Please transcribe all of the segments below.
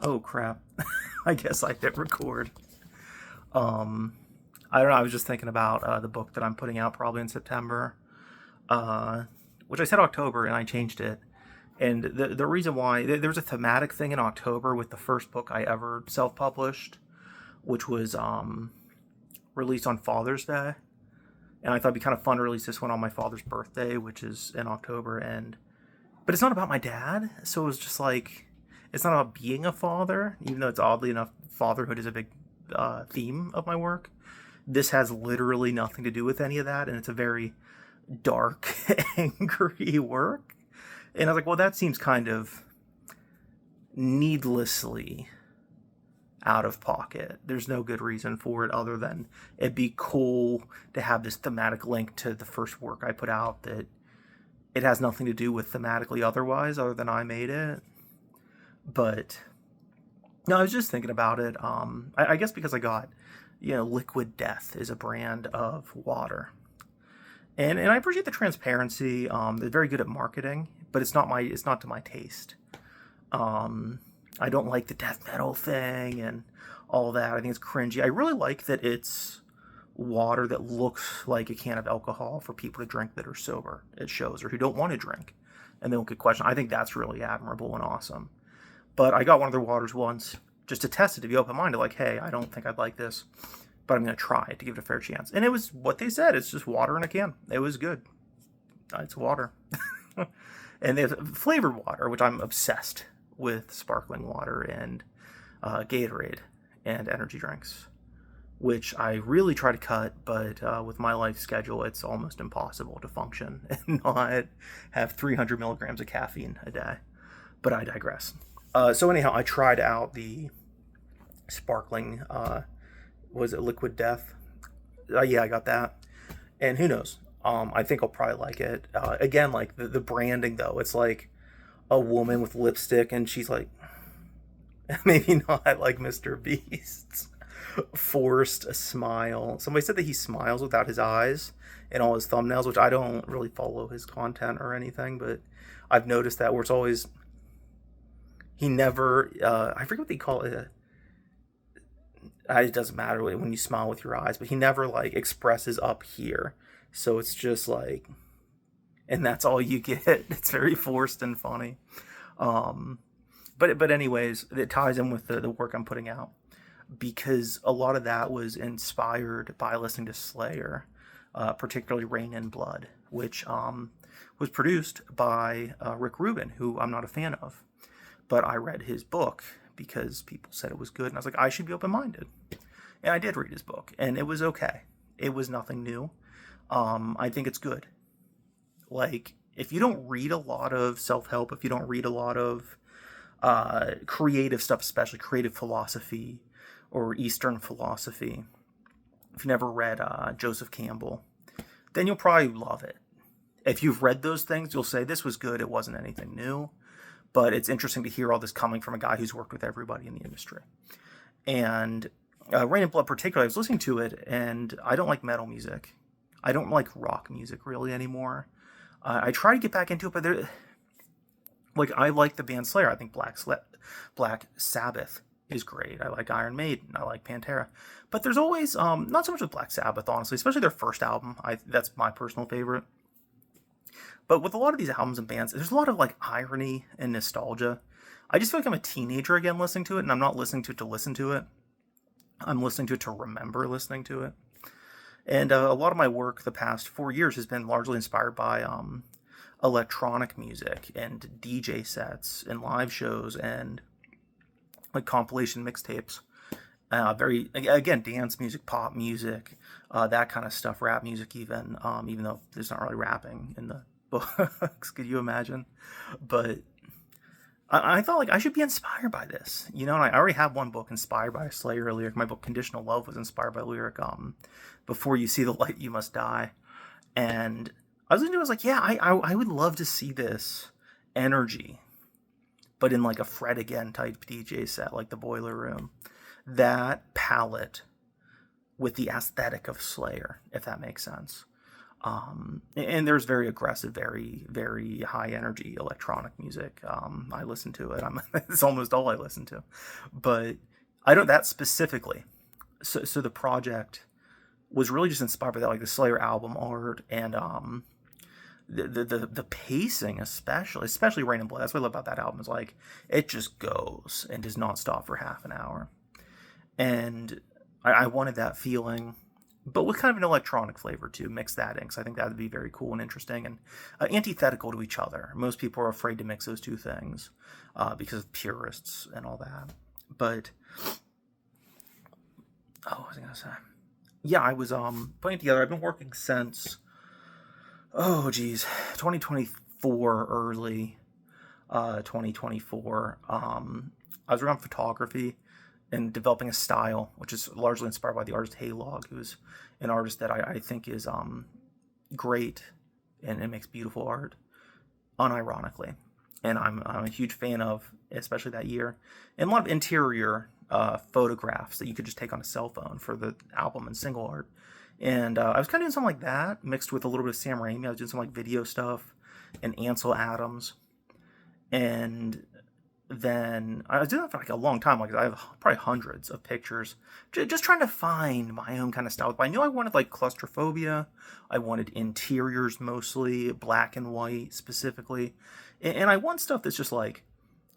Oh crap. I guess I hit record. Um, I don't know. I was just thinking about the book that I'm putting out probably in September, uh, which I said October and I changed it. And the reason why there was a thematic thing in October with the first book I ever self published, which was released on Father's Day. And I thought it'd be kind of fun to release this one on my father's birthday, which is in October. But it's not about my dad, so it was just like it's not about being a father, even though it's oddly enough, fatherhood is a big theme of my work. This has literally nothing to do with any of that, and it's a very dark, angry work. And I was like, well, that seems kind of needlessly out of pocket. There's no good reason for it other than it'd be cool to have this thematic link to the first work I put out that it has nothing to do with thematically otherwise, other than I made it. But no, I was just thinking about it. I guess because I got, Liquid Death is a brand of water, and I appreciate the transparency. They're very good at marketing, but it's not to my taste. I don't like the death metal thing and all that. I think it's cringy. I really like that it's water that looks like a can of alcohol for people to drink that are sober at shows or who don't want to drink and they don't get questioned. I think that's really admirable and awesome. But I got one of their waters once just to test it, to be open minded, like, hey, I don't think I'd like this, but I'm going to try it to give it a fair chance. And it was what they said. It's just water in a can. It was good. It's water. And they have flavored water, which I'm obsessed with sparkling water and Gatorade and energy drinks, which I really try to cut, but with my life schedule, it's almost impossible to function and not have 300 milligrams of caffeine a day. But I digress. So anyhow, I tried out the sparkling, was it Liquid Death? Yeah, I got that. And who knows? I think I'll probably like it. Again, like the branding though, it's like a woman with lipstick and she's like, maybe not like Mr. Beast's forced a smile. Somebody said that he smiles without his eyes in all his thumbnails, which I don't really follow his content or anything, but I've noticed that where it's always he never I forget what they call it. It doesn't matter when you smile with your eyes, but he never like expresses up here. So it's just like, and that's all you get. It's very forced and funny. Um, but anyways, it ties in with the work I'm putting out because a lot of that was inspired by listening to Slayer, particularly Rain and Blood, which was produced by Rick Rubin, who I'm not a fan of. But I read his book because people said it was good, and I was like, I should be open minded. And I did read his book, and it was okay. It was nothing new. I think it's good. Like, if you don't read a lot of self help, if you don't read a lot of creative stuff, especially creative philosophy or Eastern philosophy, if you never read Joseph Campbell, then you'll probably love it. If you've read those things, you'll say, this was good, it wasn't anything new. But it's interesting to hear all this coming from a guy who's worked with everybody in the industry. And Rain and Blood particularly, I was listening to it, and I don't like metal music. I don't like rock music really anymore. I try to get back into it, but like I like the band Slayer. I think Black Sabbath is great. I like Iron Maiden. I like Pantera. But there's always not so much with Black Sabbath, honestly, especially their first album. That's my personal favorite. But with a lot of these albums and bands, there's a lot of like irony and nostalgia. I just feel like I'm a teenager again listening to it, and I'm not listening to it to listen to it. I'm listening to it to remember listening to it. And a lot of my work the past 4 years has been largely inspired by electronic music and DJ sets and live shows and like compilation mixtapes. Very, again, dance music, pop music, that kind of stuff, rap music even though there's not really rapping in the books. Could you imagine? But I thought like I should be inspired by this, and I already have one book inspired by a Slayer lyric. My book Conditional Love was inspired by a lyric, before you see the light you must die. And I was like, yeah, I would love to see this energy, but in like a Fred Again type DJ set, like the Boiler Room. That palette with the aesthetic of Slayer, if that makes sense. And there's very aggressive, very, very high energy electronic music. I listen to it. It's almost all I listen to. But I don't, that specifically. So the project was really just inspired by that, like the Slayer album art and the pacing, especially Rain and Blood. That's what I love about that album, is like it just goes and does not stop for half an hour. And I wanted that feeling, but with kind of an electronic flavor too. Mix that in, because I think that would be very cool and interesting and antithetical to each other. Most people are afraid to mix those two things because of purists and all that. But what was I gonna say? Yeah, I was putting it together. I've been working since 2024, early 2024. I was around photography and developing a style, which is largely inspired by the artist Haylog, who's an artist that I think is great and makes beautiful art, unironically. And I'm a huge fan of, especially that year, and a lot of interior photographs that you could just take on a cell phone for the album and single art. And I was kind of doing something like that, mixed with a little bit of Sam Raimi. I was doing some like video stuff and Ansel Adams. And then I was doing that for like a long time. Like I have probably hundreds of pictures, just trying to find my own kind of style. But I knew I wanted like claustrophobia. I wanted interiors mostly, black and white specifically. And I want stuff that's just like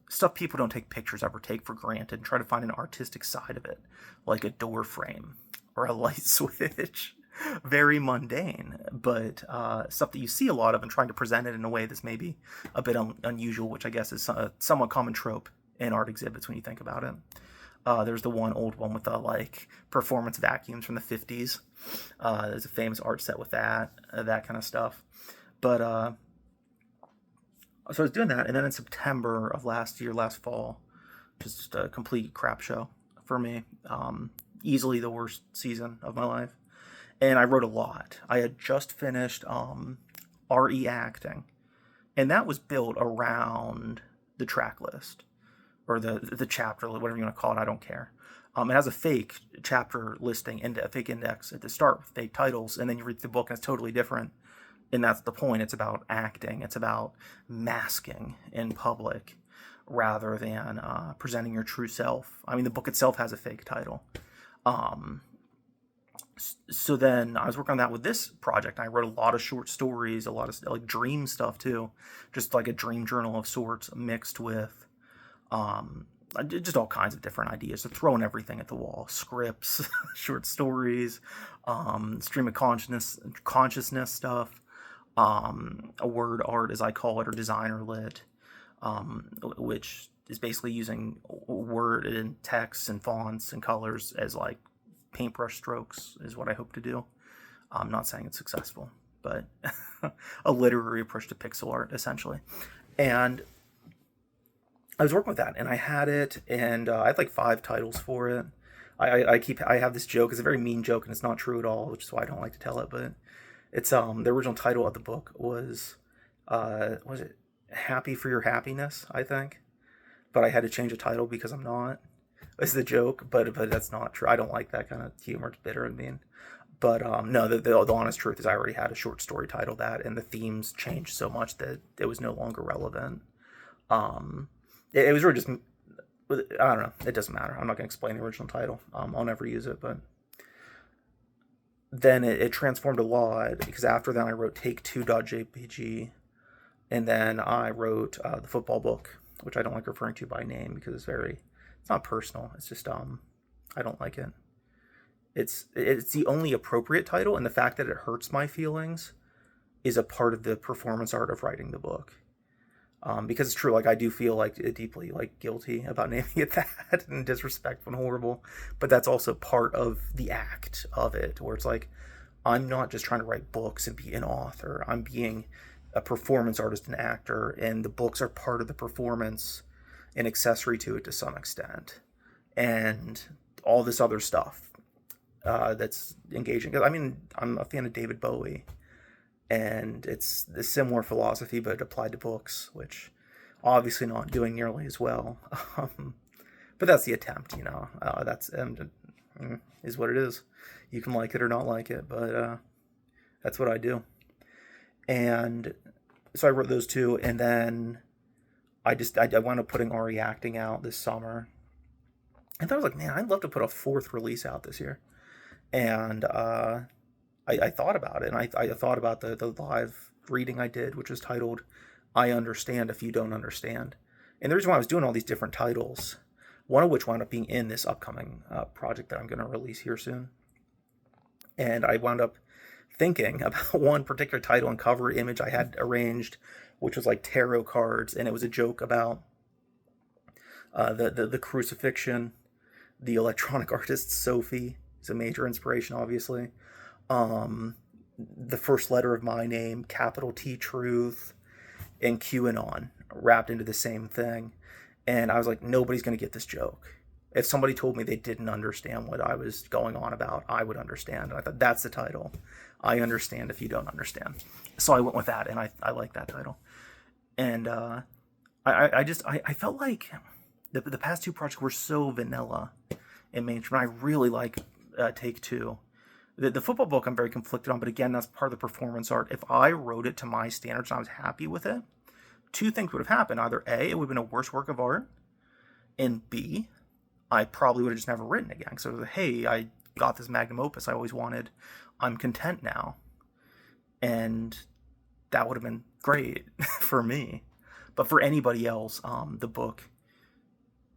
stuff people don't take pictures of or take for granted, and try to find an artistic side of it, like a door frame or a light switch. Very mundane, but stuff that you see a lot of, and trying to present it in a way that's maybe a bit unusual, which I guess is a somewhat common trope in art exhibits when you think about it. There's the one old one with the like performance vacuums from the 50s. There's a famous art set with that kind of stuff. But so I was doing that, and then in September of last fall, just a complete crap show for me. Easily the worst season of my life. And I wrote a lot. I had just finished RE Acting, and that was built around the track list, or the chapter, whatever you want to call it. I don't care. It has a fake chapter listing and a fake index at the start with fake titles, and then you read the book and it's totally different. And that's the point. It's about acting. It's about masking in public rather than presenting your true self. I mean, the book itself has a fake title. So then I was working on that with this project. I wrote a lot of short stories, a lot of like dream stuff too, just like a dream journal of sorts, mixed with just all kinds of different ideas. So throwing everything at the wall: scripts, short stories, stream of consciousness stuff, a word art, as I call it, or designer lit, which is basically using word and text and fonts and colors as like paintbrush strokes, is what I hope to do. I'm not saying it's successful, but a literary approach to pixel art, essentially. And I was working with that, and I had it, and I had like 5 titles for it. I have this joke. It's a very mean joke, and it's not true at all, which is why I don't like to tell it. But it's the original title of the book was it Happy for Your Happiness, I think. But I had to change the title because I'm not. It's the joke, but that's not true. I don't like that kind of humor. It's bitter and mean. But no, the honest truth is I already had a short story titled that, and the themes changed so much that it was no longer relevant. It was really just, I don't know. It doesn't matter. I'm not going to explain the original title. I'll never use it. But then it transformed a lot, because after that I wrote Take-Two.jpg, and then I wrote the football book, which I don't like referring to by name because it's not personal. It's just I don't like it. It's the only appropriate title, and the fact that it hurts my feelings is a part of the performance art of writing the book. Because it's true, like I do feel like deeply like guilty about naming it that, and disrespectful and horrible. But that's also part of the act of it, where it's like I'm not just trying to write books and be an author. I'm being a performance artist and actor, and the books are part of the performance, an accessory to it to some extent, and all this other stuff that's engaging. I mean, I'm a fan of David Bowie, and it's a similar philosophy but applied to books, which obviously not doing nearly as well. But that's the attempt, that's is what it is. You can like it or not like it, but That's what I do. And so I wrote those two, and then I wound up putting RE Acting out this summer. And then I was like, man, I'd love to put a fourth release out this year. And I thought about it, and I thought about the live reading I did, which was titled I Understand If You Don't Understand. And the reason why I was doing all these different titles, one of which wound up being in this upcoming project that I'm going to release here soon. And I wound up thinking about one particular title and cover image I had arranged, which was like tarot cards, and it was a joke about the crucifixion. The electronic artist Sophie is a major inspiration, obviously. The first letter of my name, capital T Truth, and QAnon wrapped into the same thing. And I was like, nobody's going to get this joke. If somebody told me they didn't understand what I was going on about, I would understand. And I thought, that's the title. I understand if you don't understand. So I went with that, and I like that title. And I felt like the past two projects were so vanilla and mainstream. I really like Take Two. The football book I'm very conflicted on, but again, that's part of the performance art. If I wrote it to my standards and I was happy with it, two things would have happened. Either A, it would have been a worse work of art, and B, I probably would have just never written again. Because it was, hey, I got this magnum opus I always wanted. I'm content now. And that would have been great for me. But for anybody else, the book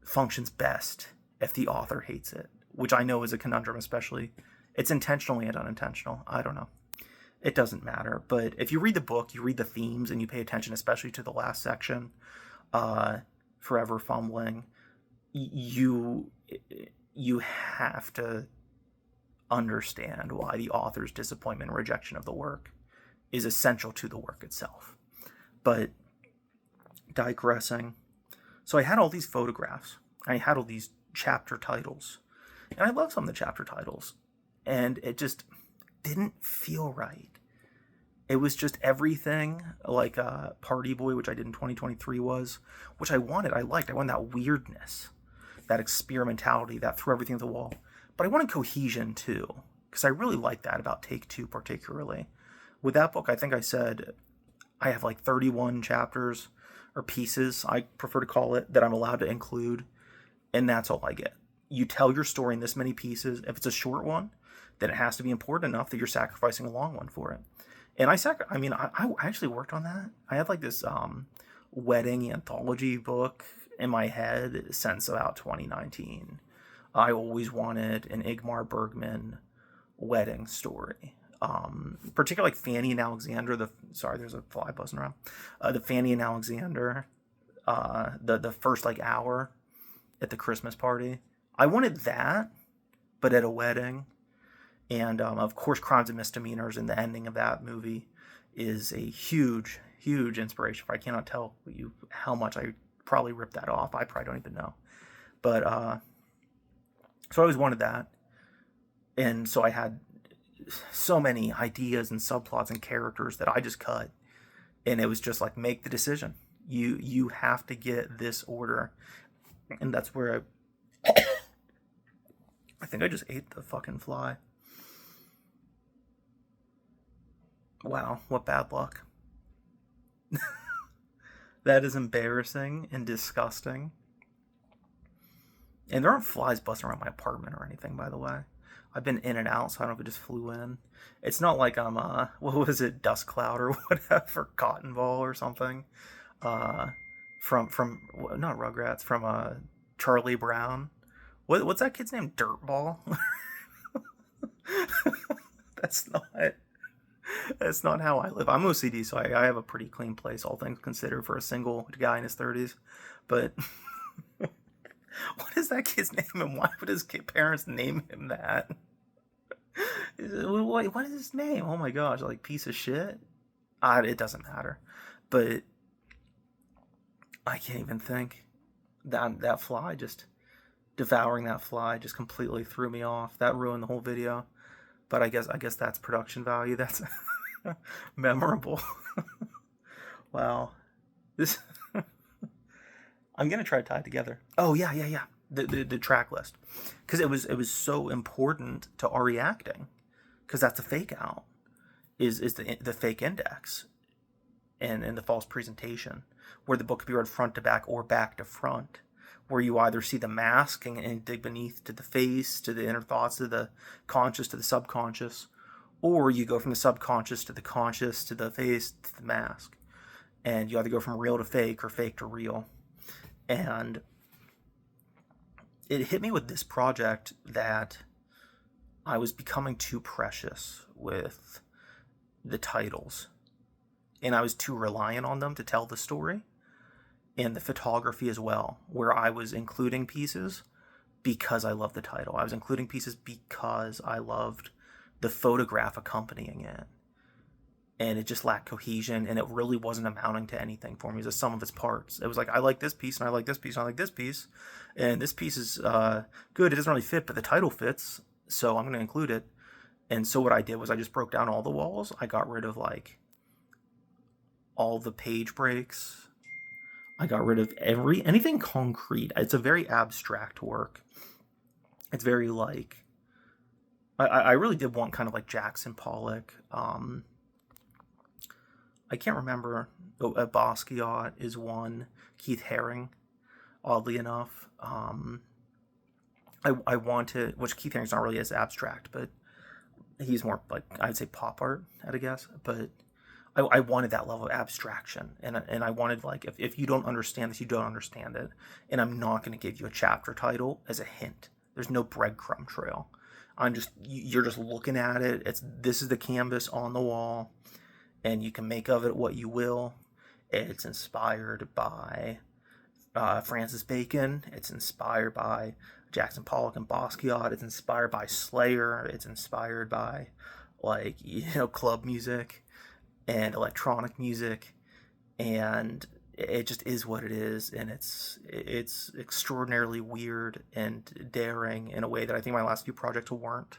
functions best if the author hates it, which I know is a conundrum, especially. It's intentionally and unintentional. I don't know. It doesn't matter. But if you read the book, you read the themes, and you pay attention, especially to the last section, Forever Fumbling, you have to understand why the author's disappointment and rejection of the work is essential to the work itself. But digressing, so I had all these photographs. I had all these chapter titles, and I love some of the chapter titles, and it just didn't feel right. It was just everything like Party Boy, which I did in 2023 was, which I wanted. I liked. I wanted that weirdness, that experimentality, that threw everything at the wall. But I wanted cohesion too, because I really like that about Take Two particularly. With that book, I think I said I have like 31 chapters or pieces, I prefer to call it, that I'm allowed to include, and that's all I get. You tell your story in this many pieces. If it's a short one, then it has to be important enough that you're sacrificing a long one for it. And I actually worked on that. I had like this wedding anthology book in my head since about 2019. I always wanted an Ingmar Bergman wedding story. Particularly like Fanny and Alexander. There's a fly buzzing around. The Fanny and Alexander, the first like hour at the Christmas party. I wanted that, but at a wedding. And of course, Crimes and Misdemeanors, and the ending of that movie is a huge, huge inspiration. I cannot tell you how much I probably ripped that off. I probably don't even know. But so I always wanted that, and so I had so many ideas and subplots and characters that I just cut, and it was just like, make the decision. You have to get this order, and that's where I think I just ate the fucking fly. Wow, what bad luck. That is embarrassing and disgusting. And there aren't flies busting around my apartment or anything, by the way. I've been in and out, so I don't know if it just flew in. It's not like I'm, what was it, Dust Cloud or whatever, Cotton Ball or something. From not Rugrats, from Charlie Brown. What's that kid's name? Dirtball? That's not how I live. I'm OCD, so I have a pretty clean place, all things considered, for a single guy in his 30s. But what is that kid's name, and why would his parents name him that? What is his name? Oh my gosh, like piece of shit? It doesn't matter. But I can't even think. That fly, just devouring that fly, just completely threw me off. That ruined the whole video. But I guess that's production value. That's memorable. Wow. This I'm gonna try to tie it together. Oh yeah. The track list, because it was so important to RE Acting, because that's a fake out, is the fake index and the false presentation, where the book could be read front to back or back to front, where you either see the mask and dig beneath to the face, to the inner thoughts, to the conscious, to the subconscious, or you go from the subconscious to the conscious, to the face, to the mask. And you either go from real to fake or fake to real. And it hit me with this project that I was becoming too precious with the titles. And I was too reliant on them to tell the story. And the photography as well, where I was including pieces because I loved the title. I was including pieces because I loved the photograph accompanying it. And it just lacked cohesion, and it really wasn't amounting to anything for me. It was a sum of its parts. It was like, I like this piece, and I like this piece, and I like this piece. And this piece is good. It doesn't really fit, but the title fits, so I'm going to include it. And so what I did was I just broke down all the walls. I got rid of, like, all the page breaks. I got rid of anything concrete. It's a very abstract work. It's very, like... I really did want kind of like Jackson Pollock. I can't remember. Basquiat is one. Keith Haring, oddly enough. I wanted, which Keith Haring's not really as abstract, but he's more like, I'd say pop art, I'd guess. But I wanted that level of abstraction. And I wanted, like, if you don't understand this, you don't understand it. And I'm not going to give you a chapter title as a hint. There's no breadcrumb trail. You're just looking at it. This is the canvas on the wall, and you can make of it what you will. It's inspired by Francis Bacon. It's inspired by Jackson Pollock and Basquiat. It's inspired by Slayer. It's inspired by, like, club music and electronic music, and it just is what it is. And it's extraordinarily weird and daring in a way that I think my last few projects weren't.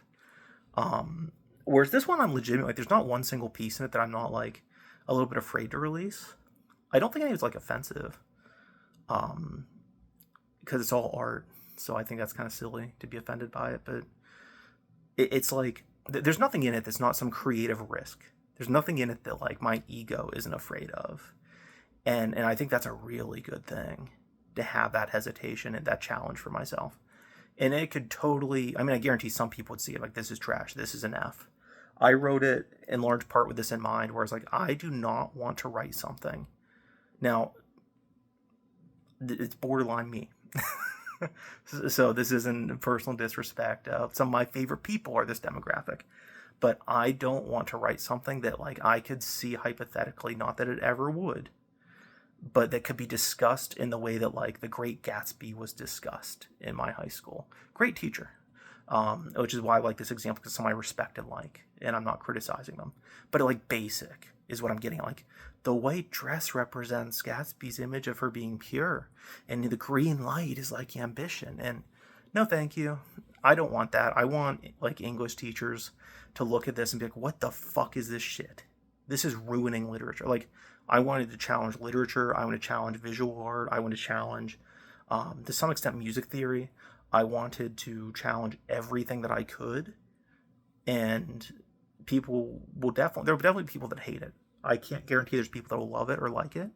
Whereas this one, I'm legitimate. Like, there's not one single piece in it that I'm not, like, a little bit afraid to release. I don't think any of it's, like, offensive, because it's all art. So I think that's kind of silly to be offended by it. But it's like, there's nothing in it that's not some creative risk. There's nothing in it that, like, my ego isn't afraid of. And I think that's a really good thing, to have that hesitation and that challenge for myself. And it could totally, I mean, I guarantee some people would see it like, this is trash, this is an F. I wrote it in large part with this in mind, where it's like, I do not want to write something. Now, it's borderline me. So this isn't personal disrespect. Some of my favorite people are this demographic. But I don't want to write something that, like, I could see hypothetically, not that it ever would, but that could be discussed in the way that, like, The Great Gatsby was discussed in my high school. Great teacher. Which is why I like this example, because somebody I respect and like, and I'm not criticizing them. But, like, basic is what I'm getting at. Like, the white dress represents Gatsby's image of her being pure, and the green light is, like, ambition. And no, thank you. I don't want that. I want, like, English teachers to look at this and be like, what the fuck is this shit? This is ruining literature. Like, I wanted to challenge literature. I want to challenge visual art. I want to challenge, to some extent, music theory. I wanted to challenge everything that I could. And there will definitely be people that hate it. I can't guarantee there's people that will love it or like it.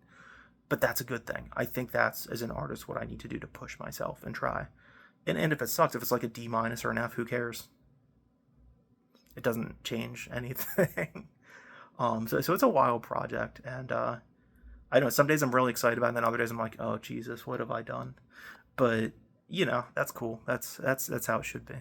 But that's a good thing. I think that's, as an artist, what I need to do to push myself and try. And if it sucks, if it's like a D- or an F, who cares? It doesn't change anything. So it's a wild project, and I know some days I'm really excited about it, and then other days I'm like, oh Jesus, what have I done? But that's cool. That's how it should be.